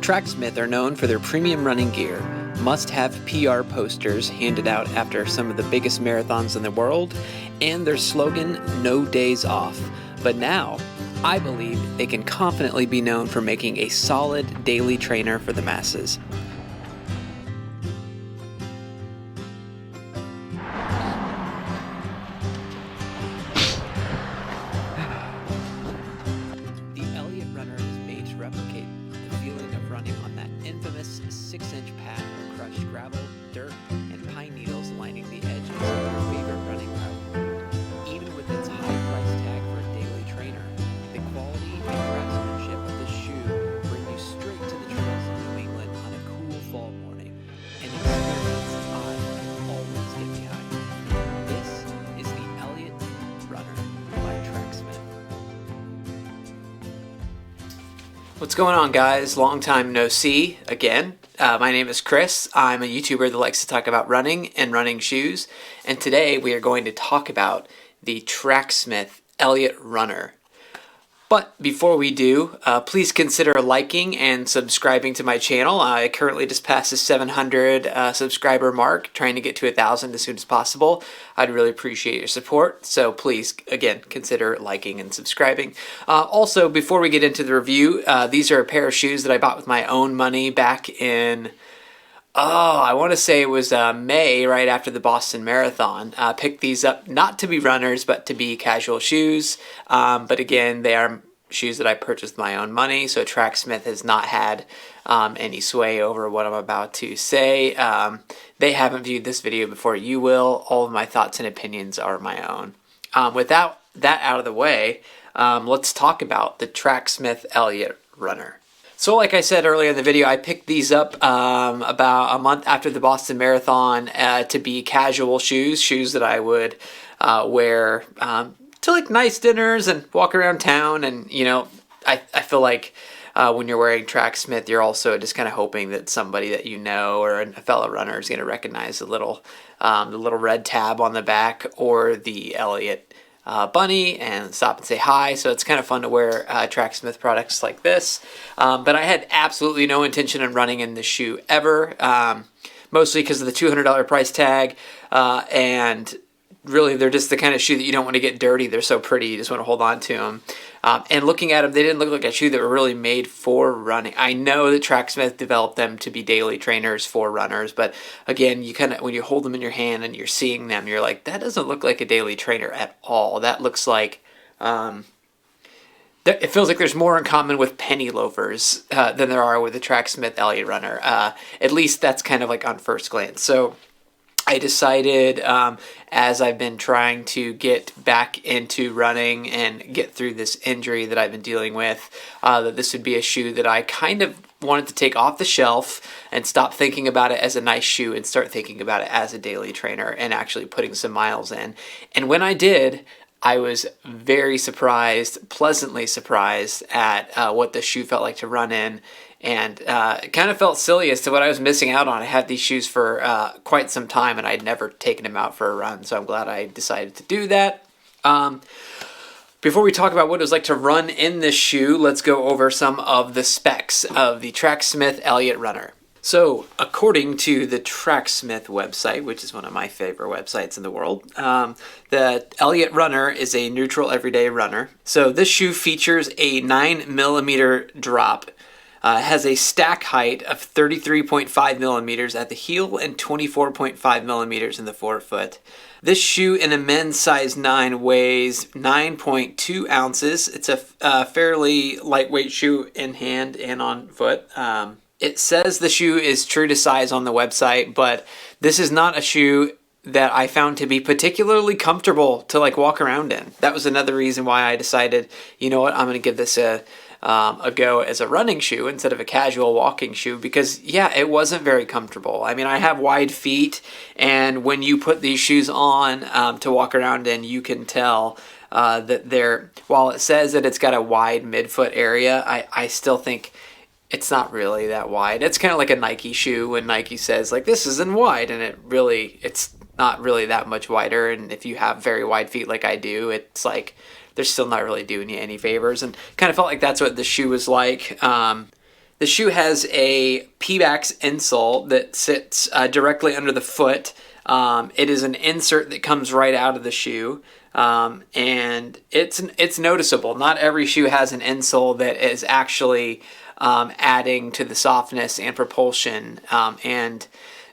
Tracksmith are known for their premium running gear, must-have PR posters handed out after some of the biggest marathons in the world, and their slogan, "No Days Off." But now, I believe they can confidently be known for making a solid daily trainer for the masses. The Eliot Runner is made to replicate the feeling of running on that infamous 6-inch path of crushed gravel, dirt, and pine needles lining the edges of your favorite running route. Even with its high price tag for a daily trainer, the quality and craftsmanship of the shoe bring you straight to the trails of New England on a cool fall morning, an experience I can always get behind. This is the Eliot Runner by Tracksmith. What's going on, guys? Long time no see again. My name is Chris. I'm a YouTuber that likes to talk about running and running shoes, and today we are going to talk about the Tracksmith Eliot Runner. But before we do, please consider liking and subscribing to my channel. I currently just passed the 700 subscriber mark, trying to get to 1,000 as soon as possible. I'd really appreciate your support, so please, again, consider liking and subscribing. Also, before we get into the review, these are a pair of shoes that I bought with my own money back in, I want to say it was May, right after the Boston Marathon. Picked these up not to be runners, but to be casual shoes. But again, they are shoes that I purchased with my own money, so Tracksmith has not had any sway over what I'm about to say. They haven't viewed this video before you will. All of my thoughts and opinions are my own. Without that out of the way, let's talk about the Tracksmith Eliot Runner. So like I said earlier in the video, I picked these up about a month after the Boston Marathon to be casual shoes that I would wear to like nice dinners and walk around town. And you know, I feel like when you're wearing Tracksmith, you're also just kind of hoping that somebody that you know or a fellow runner is going to recognize the little red tab on the back or the Elliot bunny and stop and say hi. So it's kind of fun to wear Tracksmith products like this. But I had absolutely no intention of running in this shoe ever, mostly because of the $200 price tag, and really they're just the kind of shoe that you don't want to get dirty. They're so pretty, you just want to hold on to them. And looking at them, they didn't look like a shoe that were really made for running. I know that Tracksmith developed them to be daily trainers for runners, but again, you kind of, when you hold them in your hand and you're seeing them, you're like, that doesn't look like a daily trainer at all. That looks like, it feels like there's more in common with penny loafers than there are with the Tracksmith Eliot Runner. At least that's kind of like on first glance. So I decided, as I've been trying to get back into running and get through this injury that I've been dealing with, that this would be a shoe that I kind of wanted to take off the shelf and stop thinking about it as a nice shoe and start thinking about it as a daily trainer and actually putting some miles in. And when I did, I was very surprised, pleasantly surprised at what the shoe felt like to run in. And it kind of felt silly as to what I was missing out on. I had these shoes for quite some time, and I'd never taken them out for a run, so I'm glad I decided to do that. Before we talk about what it was like to run in this shoe, let's go over some of the specs of the Tracksmith Eliot Runner. So, according to the Tracksmith website, which is one of my favorite websites in the world, the Eliot Runner is a neutral everyday runner. So this shoe features a 9mm drop. It has a stack height of 33.5 millimeters at the heel and 24.5 millimeters in the forefoot. This shoe in a men's size 9 weighs 9.2 ounces. It's a fairly lightweight shoe in hand and on foot. It says the shoe is true to size on the website, but this is not a shoe that I found to be particularly comfortable to like walk around in. That was another reason why I decided, you know what, I'm going to give this a go as a running shoe instead of a casual walking shoe, because yeah, it wasn't very comfortable. I mean, I have wide feet, and when you put these shoes on to walk around in, you can tell that they're, while it says that it's got a wide midfoot area, I still think it's not really that wide. It's kind of like a Nike shoe when Nike says like this isn't wide, and it's not really that much wider. And if you have very wide feet like I do, it's like they're still not really doing you any favors. And kind of felt like that's what the shoe was like. The shoe has a pebax insole that sits directly under the foot. It is an insert that comes right out of the shoe. And it's noticeable. Not every shoe has an insole that is actually adding to the softness and propulsion and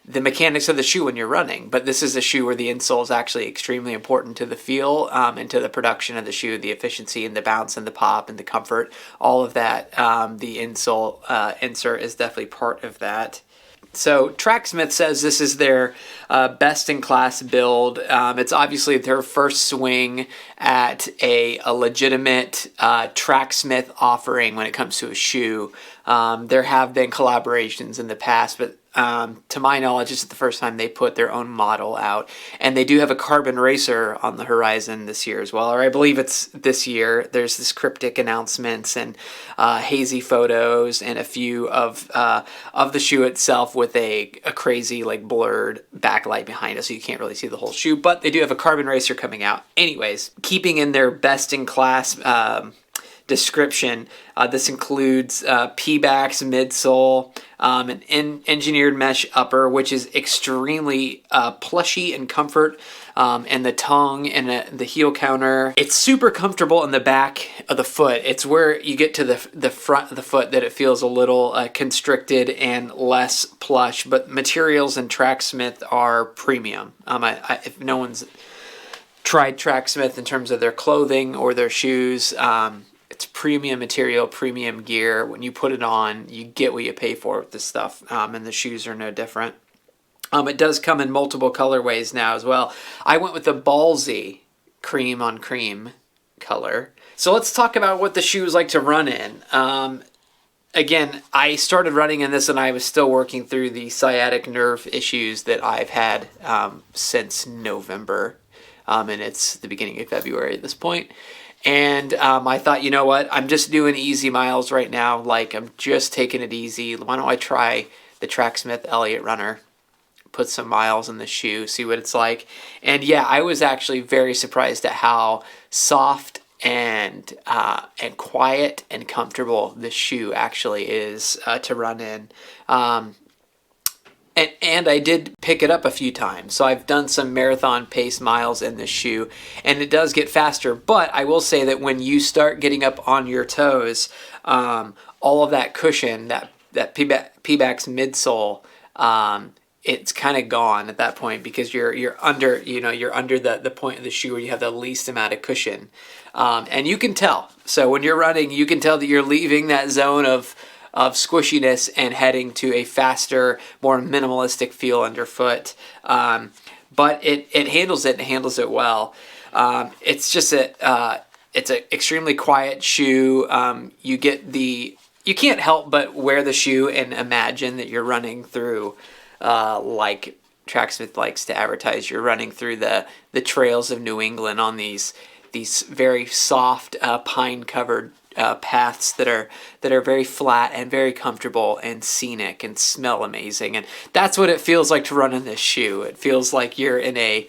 the mechanics of the shoe when you're running. But this is a shoe where the insole is actually extremely important to the feel and to the production of the shoe, the efficiency and the bounce and the pop and the comfort, all of that. The insole insert is definitely part of that. So Tracksmith says this is their best-in-class build. It's obviously their first swing at a legitimate Tracksmith offering when it comes to a shoe. There have been collaborations in the past, but to my knowledge, this is the first time they put their own model out. And they do have a carbon racer on the horizon this year as well, or I believe it's this year. There's this cryptic announcements and hazy photos and a few of the shoe itself with a crazy like blurred backlight behind it, so you can't really see the whole shoe. But they do have a carbon racer coming out. Anyways, keeping in their best-in-class description, this includes pebax midsole, an engineered mesh upper, which is extremely plushy and comfort, and the tongue and the heel counter. It's super comfortable in the back of the foot. It's where you get to the front of the foot that it feels a little constricted and less plush, but materials in Tracksmith are premium. If no one's tried Tracksmith in terms of their clothing or their shoes, it's premium material, premium gear. When you put it on, you get what you pay for with this stuff, and the shoes are no different. It does come in multiple colorways now as well. I went with the ballsy cream on cream color. So let's talk about what the shoe is like to run in. Again, I started running in this and I was still working through the sciatic nerve issues that I've had since November, and it's the beginning of February at this point. And I thought, you know what, I'm just doing easy miles right now. Like, I'm just taking it easy. Why don't I try the Tracksmith Eliot Runner? Put some miles in the shoe, see what it's like. And yeah, I was actually very surprised at how soft and quiet and comfortable this shoe actually is to run in. And I did pick it up a few times. So I've done some marathon pace miles in this shoe, and it does get faster. But I will say that when you start getting up on your toes, all of that cushion, that pebax midsole, it's kind of gone at that point because you're under the point of the shoe where you have the least amount of cushion, and you can tell. So when you're running, you can tell that you're leaving that zone of squishiness and heading to a faster, more minimalistic feel underfoot. But it handles it and handles it well. It's just it's an extremely quiet shoe. You can't help but wear the shoe and imagine that you're running through, like Tracksmith likes to advertise, you're running through the trails of New England on these very soft, pine-covered paths that are very flat and very comfortable and scenic and smell amazing. And that's what it feels like to run in this shoe. It feels like that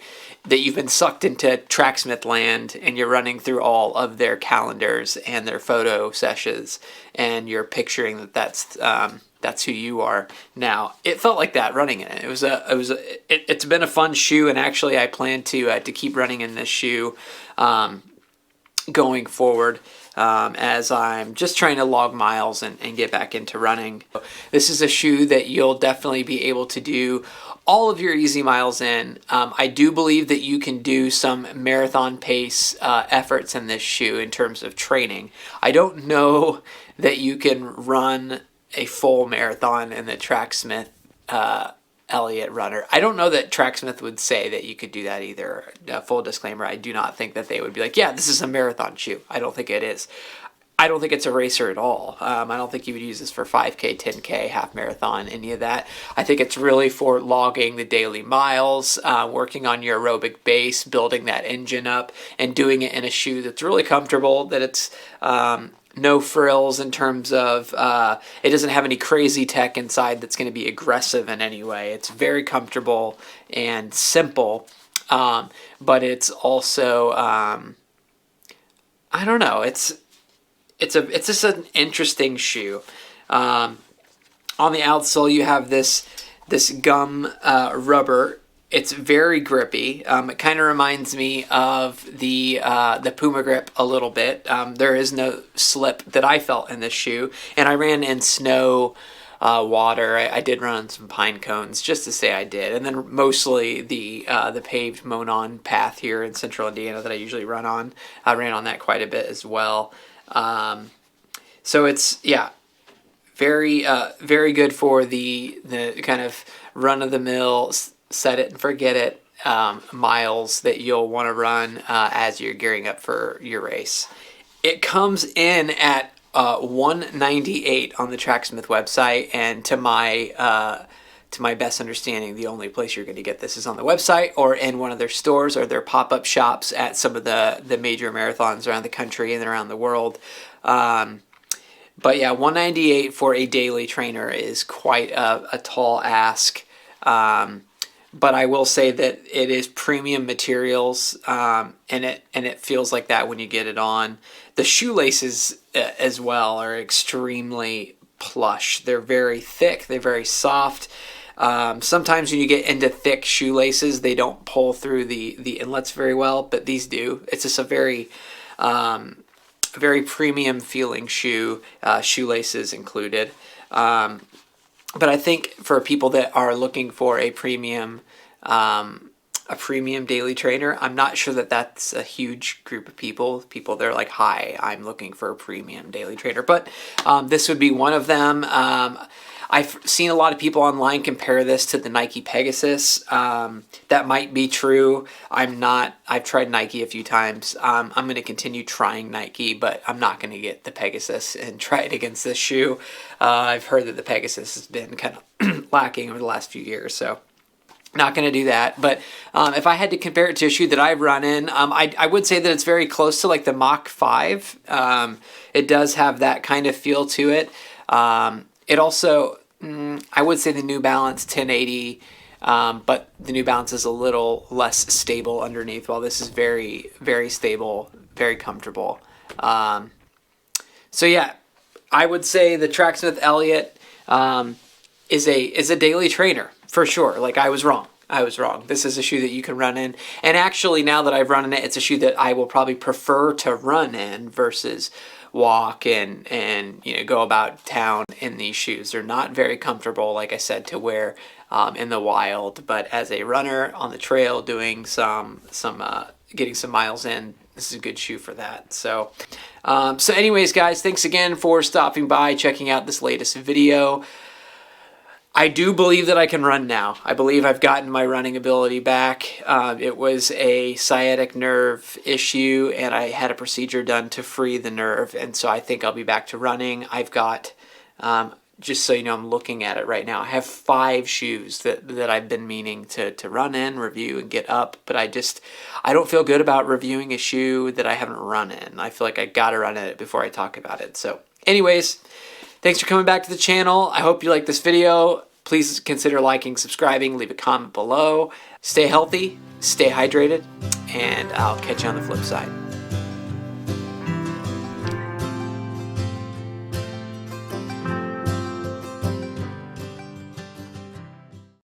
you've been sucked into Tracksmith land and you're running through all of their calendars and their photo sessions, and you're picturing that's who you are now. It felt like that running in it. It's been a fun shoe, and actually I plan to keep running in this shoe going forward, as I'm just trying to log miles and get back into running. This is a shoe that you'll definitely be able to do all of your easy miles in. I do believe that you can do some marathon pace efforts in this shoe in terms of training. I don't know that you can run a full marathon in the Tracksmith Eliot Runner. I don't know that Tracksmith would say that you could do that either. Full disclaimer, I do not think that they would be like, yeah, this is a marathon shoe. I don't think it is. I don't think it's a racer at all. I don't think you would use this for 5K, 10K, half marathon, any of that. I think it's really for logging the daily miles, working on your aerobic base, building that engine up, and doing it in a shoe that's really comfortable, that it's no frills in terms of it doesn't have any crazy tech inside that's going to be aggressive in any way. It's very comfortable and simple, but it's also I don't know. It's just an interesting shoe. On the outsole, you have this gum rubber. It's very grippy. It kind of reminds me of the Puma Grip a little bit. There is no slip that I felt in this shoe, and I ran in snow, water. I did run on some pine cones, just to say I did, and then mostly the paved Monon path here in Central Indiana that I usually run on. I ran on that quite a bit as well. So it's very good for the kind of run of the mill, set it and forget it miles that you'll want to run as you're gearing up for your race. It comes in at $198 on the Tracksmith website, and to my best understanding, the only place you're going to get this is on the website or in one of their stores or their pop-up shops at some of the major marathons around the country and around the world. But yeah, $198 for a daily trainer is quite a tall ask. But I will say that it is premium materials, and it feels like that when you get it on. The shoelaces as well are extremely plush. They're very thick. They're very soft. Sometimes when you get into thick shoelaces, they don't pull through the inlets very well, but these do. It's just a very premium feeling shoe, shoelaces included. But I think for people that are looking for a premium daily trainer, I'm not sure that that's a huge group of people. They're like, hi, I'm looking for a premium daily trainer. But this would be one of them. I've seen a lot of people online compare this to the Nike Pegasus. That might be true. I've tried Nike a few times. I'm going to continue trying Nike, but I'm not going to get the Pegasus and try it against this shoe. I've heard that the Pegasus has been kind of lacking over the last few years, so not going to do that. But if I had to compare it to a shoe that I've run in, I would say that it's very close to like the Mach 5. It does have that kind of feel to it. It also, I would say the New Balance 1080, but the New Balance is a little less stable underneath, while this is very, very stable, very comfortable. So yeah, I would say the Tracksmith Eliot is a daily trainer for sure. Like I was wrong. This is a shoe that you can run in, and actually now that I've run in it, it's a shoe that I will probably prefer to run in versus walk and go about town in these shoes. They're not very comfortable, like I said, to wear in the wild, but as a runner on the trail doing getting some miles in, this is a good shoe for that. So anyways, guys, thanks again for stopping by, checking out this latest video. I do believe that I can run now. I believe I've gotten my running ability back. It was a sciatic nerve issue, and I had a procedure done to free the nerve, and so I think I'll be back to running. I've got, just so you know, I'm looking at it right now. I have 5 shoes that I've been meaning to run in, review, and get up, but I don't feel good about reviewing a shoe that I haven't run in. I feel like I gotta run in it before I talk about it. So anyways, thanks for coming back to the channel. I hope you liked this video. Please consider liking, subscribing, leave a comment below. Stay healthy, stay hydrated, and I'll catch you on the flip side.